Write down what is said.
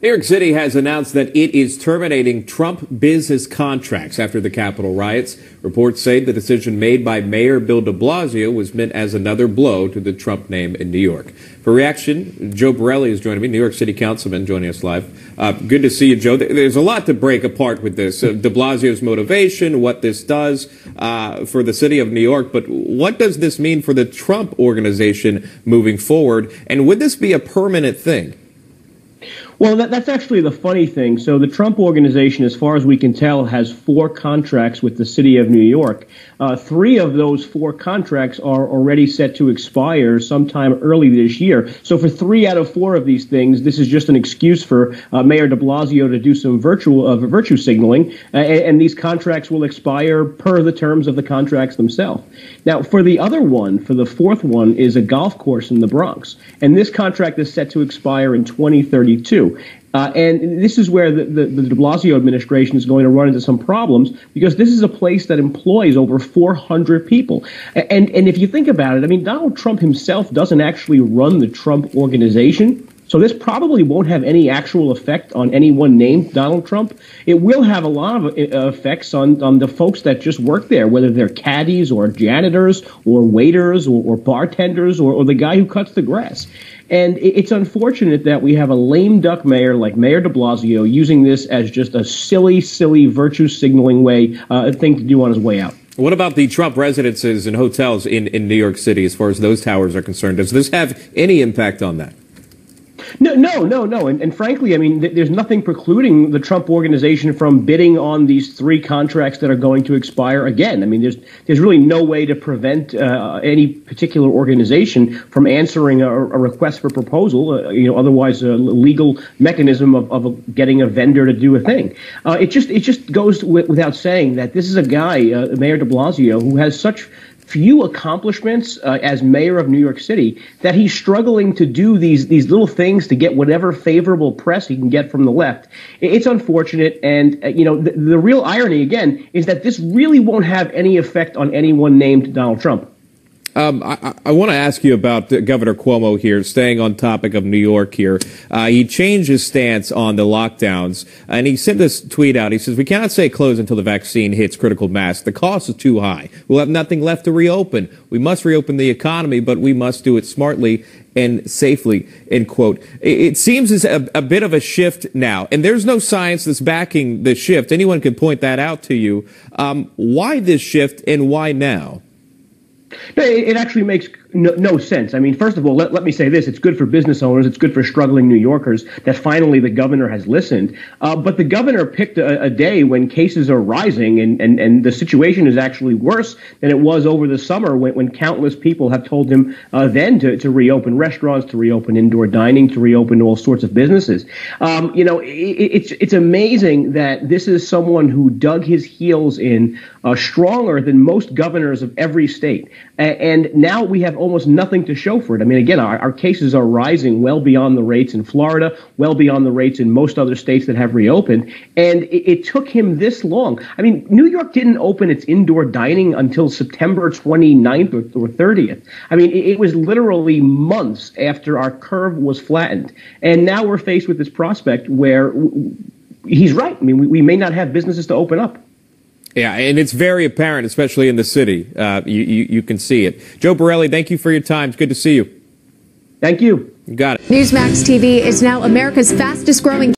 New York City has announced that it is terminating Trump business contracts after the Capitol riots. Reports say the decision made by Mayor Bill de Blasio was meant as another blow to the Trump name in New York. For reaction, Joe Borelli is joining me, New York City Councilman, joining us live. Good to see you, Joe. There's a lot to break apart with this. De Blasio's motivation, what this does for the city of New York, but what does this mean for the Trump Organization moving forward? And would this be a permanent thing? Well, that's actually the funny thing. So the Trump Organization, as far as we can tell, has 4 contracts with the city of New York. 3 of those 4 contracts are already set to expire sometime early this year. So for 3 out of 4 of these things, this is just an excuse for Mayor de Blasio to do some virtue signaling, and these contracts will expire per the terms of the contracts themselves. Now, for the other one, for the 4th one, is a golf course in the Bronx, and this contract is set to expire in 2032. And this is where the de Blasio administration is going to run into some problems, because this is a place that employs over 400 people. And if you think about it, I mean, Donald Trump himself doesn't actually run the Trump Organization. So this probably won't have any actual effect on anyone named Donald Trump. It will have a lot of effects on the folks that just work there, whether they're caddies or janitors or waiters or bartenders or the guy who cuts the grass. And it's unfortunate that we have a lame duck mayor like Mayor de Blasio using this as just a silly virtue signaling thing to do on his way out. What about the Trump residences and hotels in New York City as far as those towers are concerned? Does this have any impact on that? No. And frankly, I mean, there's nothing precluding the Trump Organization from bidding on these 3 contracts that are going to expire again. I mean, there's really no way to prevent any particular organization from answering a request for proposal, otherwise a legal mechanism of getting a vendor to do a thing. It just goes without saying that this is a guy, Mayor de Blasio, who has such few accomplishments as mayor of New York City that he's struggling to do these little things to get whatever favorable press he can get from the left. It's unfortunate, and the real irony again is that this really won't have any effect on anyone named Donald Trump. I want to ask you about Governor Cuomo here, staying on topic of New York here. He changed his stance on the lockdowns, and he sent this tweet out. He says, "We cannot say close until the vaccine hits critical mass. The cost is too high. We'll have nothing left to reopen. We must reopen the economy, but we must do it smartly and safely," end quote. It seems as a bit of a shift now, and there's no science that's backing the shift. Anyone can point that out to you. Why this shift, and why now? It actually makes no sense. I mean, first of all, let me say this. It's good for business owners. It's good for struggling New Yorkers that finally the governor has listened. But the governor picked a day when cases are rising, and the situation is actually worse than it was over the summer when countless people have told him then to reopen restaurants, to reopen indoor dining, to reopen all sorts of businesses. It's amazing that this is someone who dug his heels in stronger than most governors of every state. And now we have almost nothing to show for it. I mean, again, our cases are rising well beyond the rates in Florida, well beyond the rates in most other states that have reopened. And it took him this long. I mean, New York didn't open its indoor dining until September 29th or 30th. I mean, it was literally months after our curve was flattened. And now we're faced with this prospect where he's right. I mean, we may not have businesses to open up. Yeah, and it's very apparent, especially in the city. You can see it. Joe Borelli, thank you for your time. It's good to see you. Thank you. You got it. Newsmax TV is now America's fastest growing